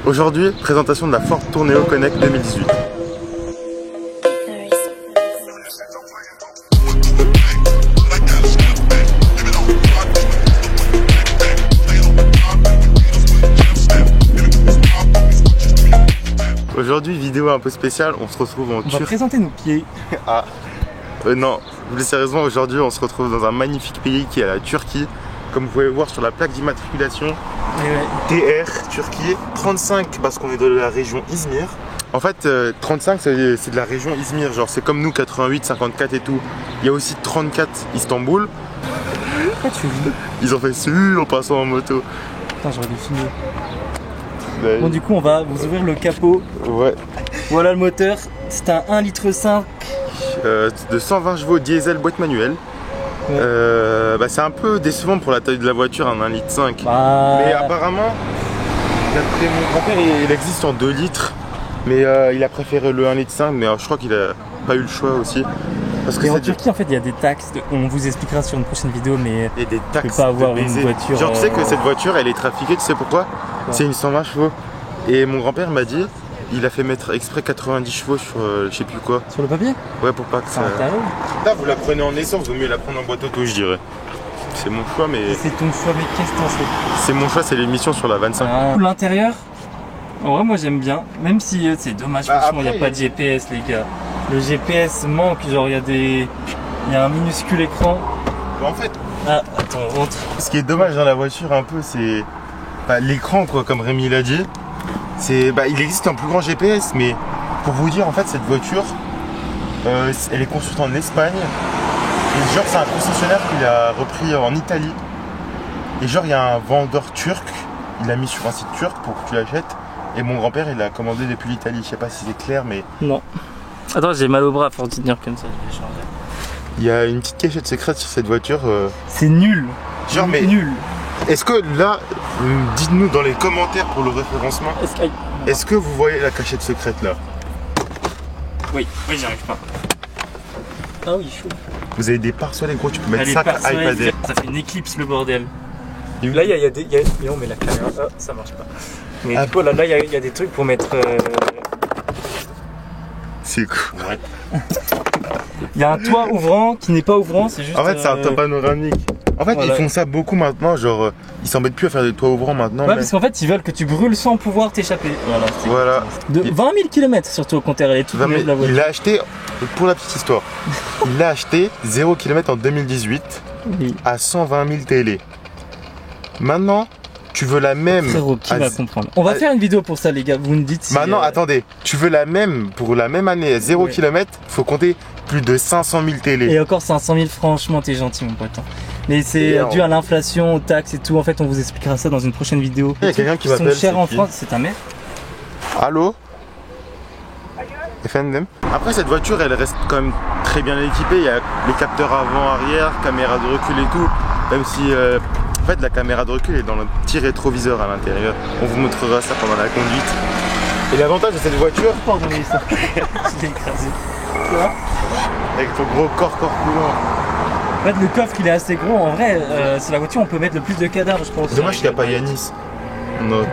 Aujourd'hui, présentation de la Ford Tourneo Connect 2018. Aujourd'hui, vidéo un peu spéciale, on se retrouve en Turquie. On va présenter nos pieds. Ah, non, plus sérieusement, aujourd'hui, on se retrouve dans un magnifique pays qui est la Turquie. Comme vous pouvez voir sur la plaque d'immatriculation, TR, Turquie, 35 parce qu'on est de la région Izmir. En fait, 35 c'est de la région Izmir, genre c'est comme nous, 88, 54 et tout. Il y a aussi 34 Istanbul. Pourquoi tu vis? Ils ont fait su en passant en moto. Putain, j'aurais dû filmer. Bon, du coup, on va vous ouvrir le capot. Ouais. Voilà le moteur, c'est un 1,5 litre de 120 chevaux diesel boîte manuelle. Ouais. C'est un peu décevant pour la taille de la voiture, un 1,5 litre. Mais apparemment, d'après mon grand-père, il existe en 2 litres. Mais il a préféré le 1,5 litre, mais je crois qu'il a pas eu le choix aussi. Parce que en Turquie, en fait, il y a des taxes. On vous expliquera sur une prochaine vidéo, mais et des taxes. Tu peux pas avoir une voiture. Genre, tu sais que cette voiture, elle est trafiquée, tu sais pourquoi? C'est une 120 chevaux. Et mon grand-père m'a dit, il a fait mettre exprès 90 chevaux sur je sais plus quoi. Sur le papier? Ouais, pour pas que ça. Là, vous la prenez en essence, vaut mieux la prendre en boîte auto, je dirais. C'est mon choix, mais. C'est ton choix, mais qu'est-ce que t'en sais? C'est mon choix, c'est l'émission sur la 25. L'intérieur, en vrai, moi j'aime bien. Même si c'est dommage, franchement, il n'y a pas de GPS, les gars. Le GPS manque, genre, il y a un minuscule écran. En fait. Ah, attends, on rentre. Ce qui est dommage dans la voiture, un peu, c'est. L'écran, quoi, comme Rémi l'a dit. Il existe un plus grand GPS, mais pour vous dire, en fait, cette voiture, elle est construite en Espagne. Et genre, c'est un concessionnaire qu'il a repris en Italie. Et genre, il y a un vendeur turc, il l'a mis sur un site turc pour que tu l'achètes. Et mon grand-père, il l'a commandé depuis l'Italie. Je sais pas si c'est clair, mais. Non. Attends, j'ai mal au bras à force de tenir comme ça, je vais changer. Il y a une petite cachette secrète sur cette voiture. C'est nul. Genre, mais. Nul. Est-ce que là, dites-nous dans les commentaires pour le référencement, est-ce que vous voyez la cachette secrète là? Oui, j'y arrive pas. Ah oui, chaud. Vous avez des pare-soleil gros, tu peux mettre ça à iPad. Ça fait une éclipse le bordel. Là, il y a des. Et on met la caméra. Ah, ça marche pas. Mais du coup, là, il y a des trucs pour mettre. C'est cool. Ouais. Il y a un toit ouvrant qui n'est pas ouvrant, c'est juste. En fait, c'est un toit panoramique. En fait, voilà. Ils font ça beaucoup maintenant, genre, ils s'embêtent plus à faire des toits ouvrants maintenant. Ouais, parce qu'en fait, ils veulent que tu brûles sans pouvoir t'échapper. Voilà. De 20 000 km surtout au compteur, elle est toute neuve la voiture. Il l'a acheté, pour la petite histoire, il l'a acheté 0 km en 2018 à 120 000 TL. Maintenant, tu veux la même. Frérot, qui va comprendre? On va faire une vidéo pour ça, les gars, vous me dites si. Maintenant, attendez, tu veux la même, pour la même année à 0 km, faut compter plus de 500 000 TL. Et encore 500 000, franchement, t'es gentil, mon pote. Mais c'est dû à l'inflation, aux taxes et tout. En fait, on vous expliquera ça dans une prochaine vidéo. Il y a quelqu'un qui m'appelle. Ils sont chers en France, c'est ta mère? Allô? FNM. Après, cette voiture, elle reste quand même très bien équipée. Il y a les capteurs avant, arrière, caméra de recul et tout. Même si, en fait, la caméra de recul est dans le petit rétroviseur à l'intérieur. On vous montrera ça pendant la conduite. Et l'avantage de cette voiture. Pardon, mais ça. Je l'ai écrasé. Tu vois? Avec ton gros corps coulant. En fait, le coffre il est assez gros. En vrai, c'est la voiture où on peut mettre le plus de cadavres, je pense. Dommage qu'il n'y a pas Yanis.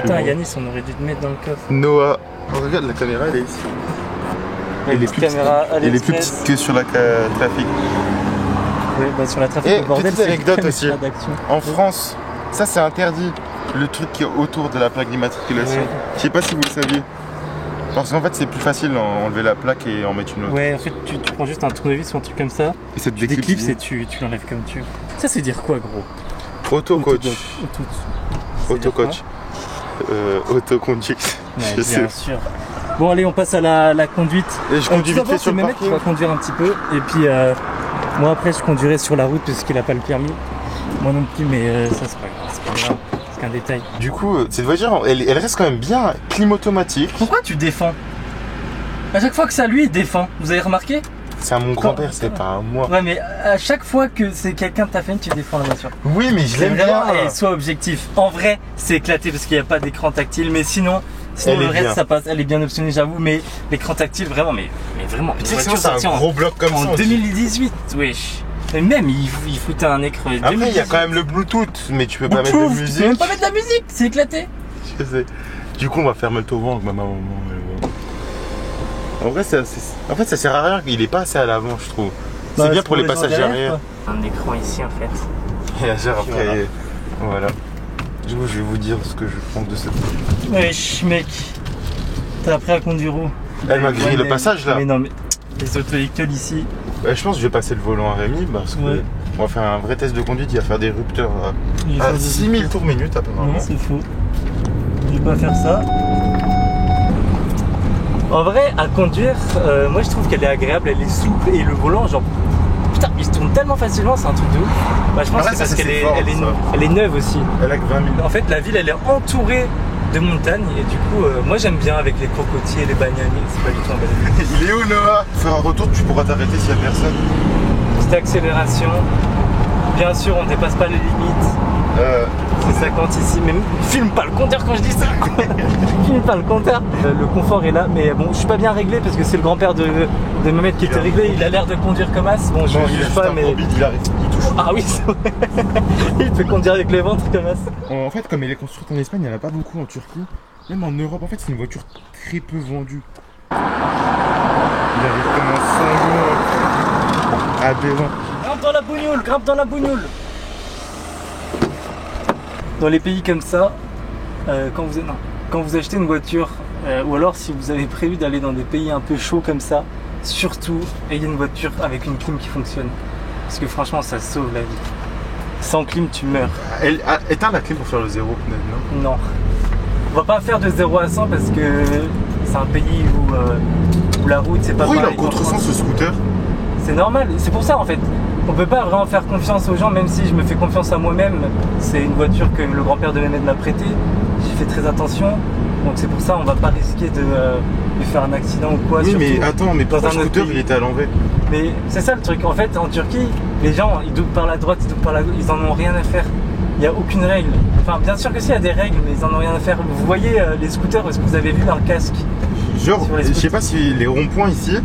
Putain, Yanis, on aurait dû te mettre dans le coffre. Noah. Oh, regarde, la caméra elle est ici. Elle est plus petite que sur la trafic. Oui, sur la trafic, le bordel, petite anecdote aussi. En France, ça c'est interdit. Le truc qui est autour de la plaque d'immatriculation. Ouais. Je sais pas si vous le saviez. Parce qu'en fait, c'est plus facile d'enlever la plaque et en mettre une autre. Ouais, en fait, tu prends juste un tournevis ou un truc comme ça. Et ça te déclipse et tu l'enlèves comme tu veux. Ça, c'est dire quoi, gros? Auto-coach. Auto-coach. Auto-conduite. Ouais, bien sûr. Bon, allez, on passe à la conduite. Et je conduis vite fait sur le parking. Tu vas conduire un petit peu. Et puis, moi, après, je conduirai sur la route parce qu'il n'a pas le permis. Moi non plus, mais ça, c'est pas grave. C'est pas grave. Un détail. Du coup, cette voiture, elle reste quand même bien clim automatique. Pourquoi tu défends? À chaque fois que ça lui, il défend. Vous avez remarqué? C'est à mon grand-père, c'est pas à moi. Ouais, mais à chaque fois que c'est quelqu'un de ta famille, tu défends la voiture. Oui, mais je l'aime bien. Et sois objectif. En vrai, c'est éclaté parce qu'il n'y a pas d'écran tactile, mais sinon le reste, ça passe. Elle est bien optionnée, j'avoue, mais l'écran tactile, vraiment, mais vraiment. Tu sais que c'est un gros bloc comme ça. En 2018, wesh. Mais même, il foutait un écran. Après, il y a quand même le Bluetooth, mais tu peux pas mettre de musique. Tu peux même pas mettre de la musique, c'est éclaté. Je sais. Du coup, on va fermer le toboggan avec ma maman. En vrai, ça sert à rien. Il est pas assez à l'avant, je trouve. C'est bien pour les passages arrière. Un écran ici, en fait. Et après, voilà. Du coup, je vais vous dire ce que je pense de ce produit. Wesh, mec. T'as appris à conduire où? Elle m'a grillé le passage là. Mais non, mais les auto-écoles ici. Je pense que je vais passer le volant à Rémi parce que on va faire un vrai test de conduite. Il va faire des rupteurs à 6000 tours minute à peu près. Non, c'est faux. Je vais pas faire ça. En vrai, à conduire, moi je trouve qu'elle est agréable, elle est souple et le volant, genre. Putain, il se tourne tellement facilement, c'est un truc de ouf. Bah, je pense que c'est parce qu'elle est neuve aussi. Elle a que 20 000. En fait, la ville elle est entourée de montagnes et du coup, moi j'aime bien avec les cocotiers, les bananiers. C'est pas du tout un bananier. Il est où Noah? Faire un retour, tu pourras t'arrêter s'il y a personne. Petite accélération. Bien sûr, on dépasse pas les limites. C'est 50 ici, mais filme pas le compteur quand je dis ça. Filme pas le compteur. Le confort est là, mais bon, je suis pas bien réglé parce que c'est le grand-père de Mehmet qui était réglé. Il a l'air de conduire comme as. Bon, je ne juge pas, mais il arrive, il touche. Ah oui, c'est vrai. Il peut conduire avec les ventres comme as. En fait, comme elle est construite en Espagne, il n'y en a pas beaucoup en Turquie. Même en Europe, en fait, c'est une voiture très peu vendue. Il arrive comme un sanglot aberrant. Grimpe dans la bougnoule, grimpe dans la bougnoule. Dans les pays comme ça, quand vous achetez une voiture, ou alors si vous avez prévu d'aller dans des pays un peu chauds comme ça, surtout ayez une voiture avec une clim qui fonctionne. Parce que franchement, ça sauve la vie. Sans clim, tu meurs. Éteins la clim pour faire le zéro, peut-être, non? Non. On va pas faire de 0 à 100 parce que c'est un pays où la route, c'est pas pareil. Pourquoi il a en contresens ce scooter? C'est normal, c'est pour ça en fait. On peut pas vraiment faire confiance aux gens, même si je me fais confiance à moi-même. C'est une voiture que le grand-père de Mehmet m'a prêtée. J'ai fait très attention. Donc c'est pour ça on va pas risquer de faire un accident ou quoi. Oui, mais attends, mais pourquoi le scooter il était à l'envers? Mais c'est ça le truc. En fait, en Turquie, les gens ils doublent par la droite, ils doublent par la gauche, ils en ont rien à faire. Il n'y a aucune règle. Enfin, bien sûr que si, il y a des règles, mais ils en ont rien à faire. Vous voyez les scooters, est-ce que vous avez vu un casque? Genre, je sais pas si les ronds-points ici,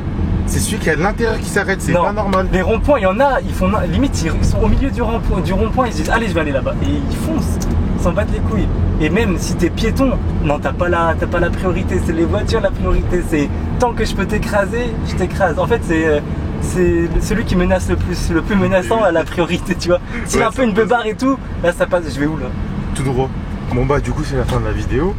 c'est celui qui est à l'intérieur qui s'arrête, c'est pas normal. Les ronds-points, il y en a, ils font limite, ils sont au milieu du rond-point, ils se disent allez, je vais aller là-bas. Et ils foncent, ils s'en battent les couilles. Et même si t'es piéton, non, t'as pas la priorité, c'est les voitures la priorité. C'est tant que je peux t'écraser, je t'écrase. En fait, c'est celui qui menace le plus menaçant à la priorité, tu vois. S'il y a un peu une beubare et tout, là ça passe, je vais où là? Tout droit. Bon bah du coup c'est la fin de la vidéo.